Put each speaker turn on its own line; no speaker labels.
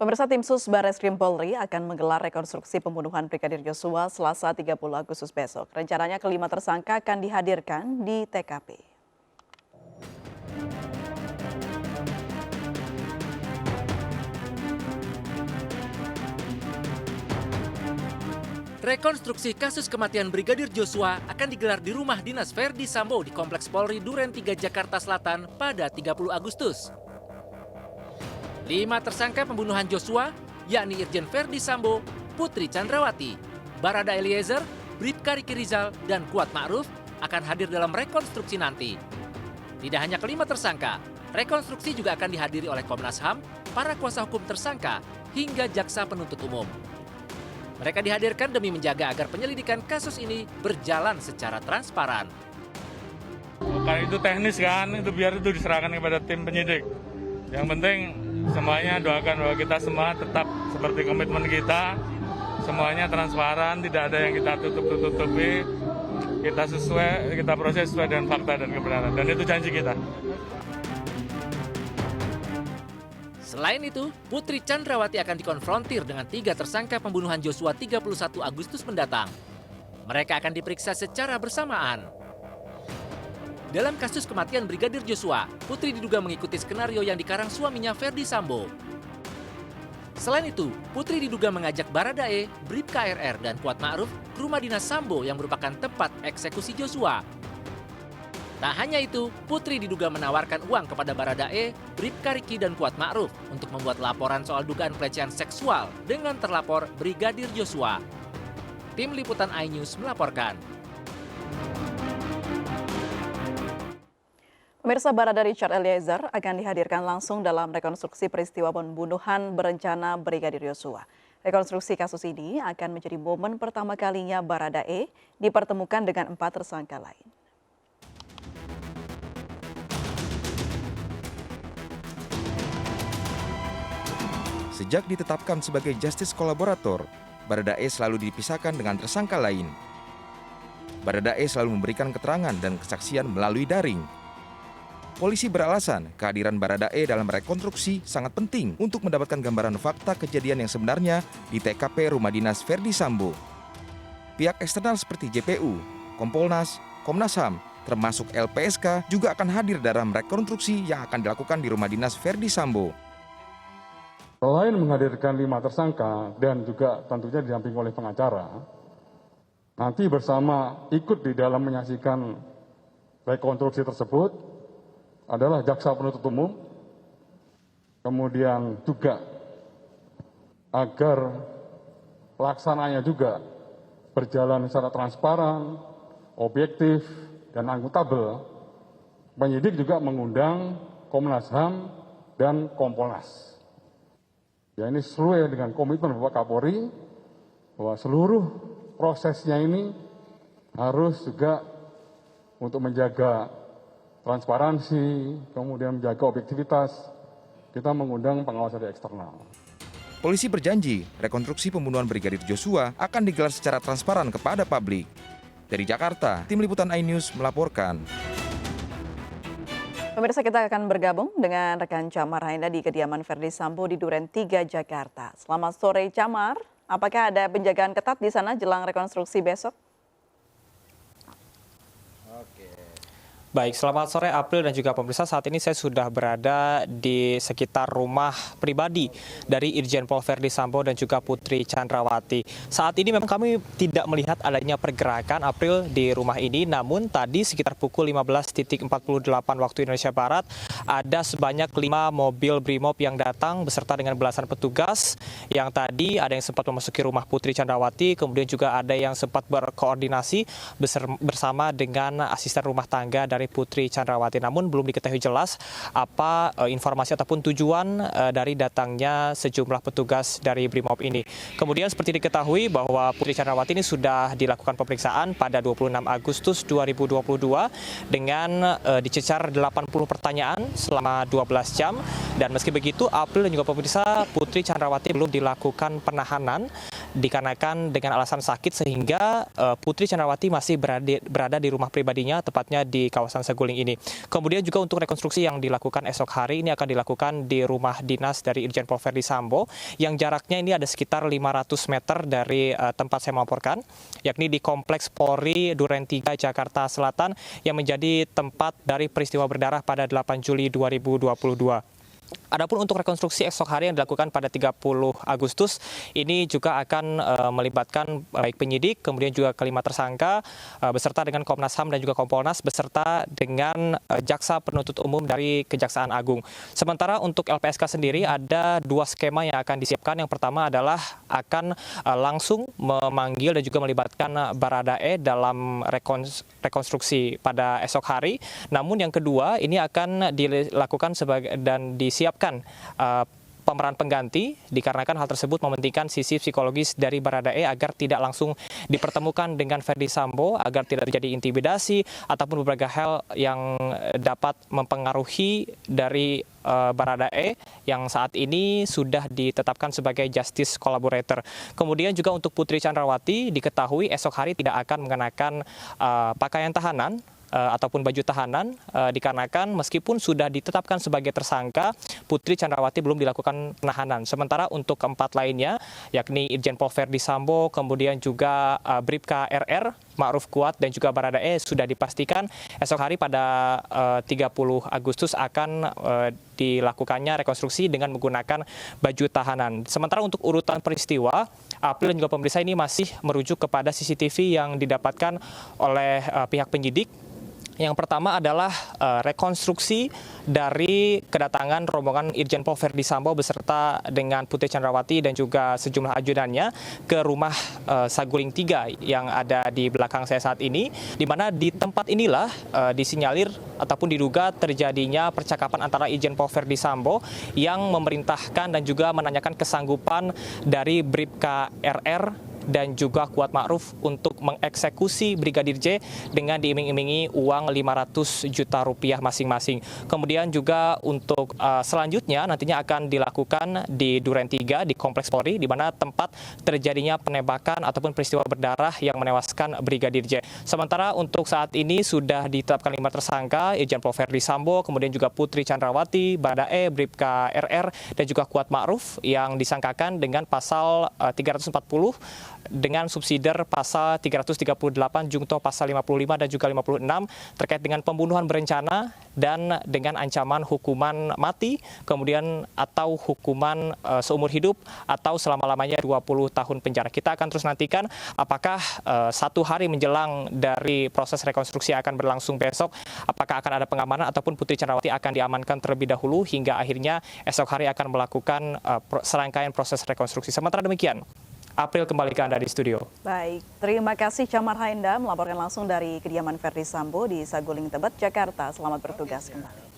Pemirsa, tim Sus Barreskrim Polri akan menggelar rekonstruksi pembunuhan Brigadir Joshua Selasa 30 Agustus besok. Rencananya kelima tersangka akan dihadirkan di TKP.
Rekonstruksi kasus kematian Brigadir Joshua akan digelar di rumah dinas Verdi Sambo di Kompleks Polri Duren 3 Jakarta Selatan pada 30 Agustus. 5 tersangka pembunuhan Joshua, yakni Irjen Verdi Sambo, Putri Chandrawati, Barada Eliezer, Bribka Riki Rizal, dan Kuat Ma'ruf akan hadir dalam rekonstruksi nanti. Tidak hanya kelima tersangka, rekonstruksi juga akan dihadiri oleh Komnas HAM, para kuasa hukum tersangka, hingga jaksa penuntut umum. Mereka dihadirkan demi menjaga agar penyelidikan kasus ini berjalan secara transparan.
Karena itu teknis kan, itu biar itu diserahkan kepada tim penyidik. Yang penting semuanya doakan bahwa kita semua tetap seperti komitmen kita, semuanya transparan, tidak ada yang kita tutup-tutupi, kita proses sesuai dengan fakta dan kebenaran, dan itu janji kita.
Selain itu, Putri Chandrawati akan dikonfrontir dengan 3 tersangka pembunuhan Joshua 31 Agustus mendatang. Mereka akan diperiksa secara bersamaan. Dalam kasus kematian Brigadir Joshua, Putri diduga mengikuti skenario yang dikarang suaminya Verdi Sambo. Selain itu, Putri diduga mengajak Baradae, Bribka RR, dan Kuat Ma'ruf ke rumah dinas Sambo yang merupakan tempat eksekusi Joshua. Tak hanya itu, Putri diduga menawarkan uang kepada Baradae, Bribka Riki, dan Kuat Ma'ruf untuk membuat laporan soal dugaan pelecehan seksual dengan terlapor Brigadir Joshua. Tim Liputan iNews melaporkan.
Pemirsa, Barada Richard Eliezer akan dihadirkan langsung dalam rekonstruksi peristiwa pembunuhan berencana Brigadir Joshua. Rekonstruksi kasus ini akan menjadi momen pertama kalinya Baradae dipertemukan dengan 4 tersangka lain.
Sejak ditetapkan sebagai justice kolaborator, Baradae selalu dipisahkan dengan tersangka lain. Baradae selalu memberikan keterangan dan kesaksian melalui daring. Polisi beralasan kehadiran Baradae dalam rekonstruksi sangat penting untuk mendapatkan gambaran fakta kejadian yang sebenarnya di TKP rumah dinas Verdi Sambo. Pihak eksternal seperti JPU, Kompolnas, Komnas HAM, termasuk LPSK juga akan hadir dalam rekonstruksi yang akan dilakukan di rumah dinas Verdi Sambo.
Selain menghadirkan 5 tersangka dan juga tentunya didampingi oleh pengacara, nanti bersama ikut di dalam menyaksikan rekonstruksi tersebut adalah jaksa penuntut umum, kemudian juga agar pelaksananya juga berjalan secara transparan, objektif, dan akuntabel, penyidik juga mengundang Komnas HAM dan Kompolnas. Ya, ini sesuai dengan komitmen Bapak Kapolri bahwa seluruh prosesnya ini harus juga untuk menjaga transparansi, kemudian menjaga objektivitas, kita mengundang pengawas dari eksternal.
Polisi berjanji rekonstruksi pembunuhan Brigadir Joshua akan digelar secara transparan kepada publik. Dari Jakarta, Tim Liputan iNews melaporkan.
Pemirsa, kita akan bergabung dengan rekan Camar Hainda di kediaman Verdi Sambo di Duren 3 Jakarta. Selamat sore Camar, apakah ada penjagaan ketat di sana jelang rekonstruksi besok?
Baik, selamat sore April dan juga pemirsa. Saat ini saya sudah berada di sekitar rumah pribadi dari Irjen Pol Verdi Sambo dan juga Putri Chandrawati. Saat ini memang kami tidak melihat adanya pergerakan April di rumah ini, namun tadi sekitar pukul 15.48 waktu Indonesia Barat ada sebanyak 5 mobil Brimob yang datang beserta dengan belasan petugas yang tadi ada yang sempat memasuki rumah Putri Chandrawati, kemudian juga ada yang sempat berkoordinasi bersama dengan asisten rumah tangga dari Putri Chandrawati. Namun belum diketahui jelas apa informasi ataupun tujuan dari datangnya sejumlah petugas dari Brimob ini. Kemudian seperti diketahui bahwa Putri Chandrawati ini sudah dilakukan pemeriksaan pada 26 Agustus 2022 dengan dicecar 80 pertanyaan selama 12 jam. Dan meski begitu, April dan juga pemirsa, Putri Chandrawati belum dilakukan penahanan dikarenakan dengan alasan sakit, sehingga Putri Chandrawati masih berada di rumah pribadinya, tepatnya di kawasan kawasan Saguling ini. Kemudian juga untuk rekonstruksi yang dilakukan esok hari ini akan dilakukan di rumah dinas dari Irjen Pol Verdi Sambo yang jaraknya ini ada sekitar 500 meter dari tempat saya melaporkan, yakni di Kompleks Polri Duren 3 Jakarta Selatan yang menjadi tempat dari peristiwa berdarah pada 8 Juli 2022. Adapun untuk rekonstruksi esok hari yang dilakukan pada 30 Agustus ini juga akan melibatkan baik penyidik, kemudian juga kelima tersangka beserta dengan Komnas HAM dan juga Kompolnas beserta dengan jaksa penuntut umum dari Kejaksaan Agung. Sementara untuk LPSK sendiri ada dua skema yang akan disiapkan. Yang pertama adalah akan langsung memanggil dan juga melibatkan Baradae dalam rekonstruksi pada esok hari. Namun yang kedua ini akan dilakukan dan disiapkan pemeran pengganti dikarenakan hal tersebut mementingkan sisi psikologis dari Baradae agar tidak langsung dipertemukan dengan Verdi Sambo, agar tidak terjadi intimidasi ataupun berbagai hal yang dapat mempengaruhi dari Baradae yang saat ini sudah ditetapkan sebagai justice collaborator. Kemudian juga untuk Putri Chandrawati diketahui esok hari tidak akan mengenakan pakaian tahanan ataupun baju tahanan dikarenakan meskipun sudah ditetapkan sebagai tersangka, Putri Chandrawati belum dilakukan penahanan. Sementara untuk keempat lainnya, yakni Irjen Pol Verdi Sambo, kemudian juga Bribka RR, Ma'ruf Kuat dan juga Baradae sudah dipastikan esok hari pada 30 Agustus akan dilakukannya rekonstruksi dengan menggunakan baju tahanan. Sementara untuk urutan peristiwa, April dan juga pemeriksa ini masih merujuk kepada CCTV yang didapatkan oleh pihak penyidik. Yang pertama adalah rekonstruksi dari kedatangan rombongan Irjen Pol Verdi Sambo beserta dengan Putri Chandrawati dan juga sejumlah ajudannya ke rumah Saguling 3 yang ada di belakang saya saat ini, di mana di tempat inilah disinyalir ataupun diduga terjadinya percakapan antara Irjen Pol Verdi Sambo yang memerintahkan dan juga menanyakan kesanggupan dari Bribka RR dan juga Kuat Ma'ruf untuk mengeksekusi Brigadir J dengan diiming-imingi uang 500 juta rupiah masing-masing. Kemudian juga untuk selanjutnya nantinya akan dilakukan di Duren 3 di Kompleks Polri di mana tempat terjadinya penembakan ataupun peristiwa berdarah yang menewaskan Brigadir J. Sementara untuk saat ini sudah ditetapkan 5 tersangka, Irjen Pol Verdi Sambo, kemudian juga Putri Chandrawati, Baradae, Bribka RR dan juga Kuat Ma'ruf yang disangkakan dengan pasal 340 dengan subsidiar pasal 338, jungto pasal 55 dan juga 56 terkait dengan pembunuhan berencana dan dengan ancaman hukuman mati, kemudian atau hukuman seumur hidup atau selama-lamanya 20 tahun penjara. Kita akan terus nantikan apakah 1 hari menjelang dari proses rekonstruksi akan berlangsung besok, apakah akan ada pengamanan ataupun Putri Chandrawati akan diamankan terlebih dahulu hingga akhirnya esok hari akan melakukan serangkaian proses rekonstruksi. Sementara demikian, April kembali ke Anda di studio.
Baik, terima kasih Camar Hainda melaporkan langsung dari kediaman Verdi Sambo di Saguling Tebet, Jakarta. Selamat bertugas kembali.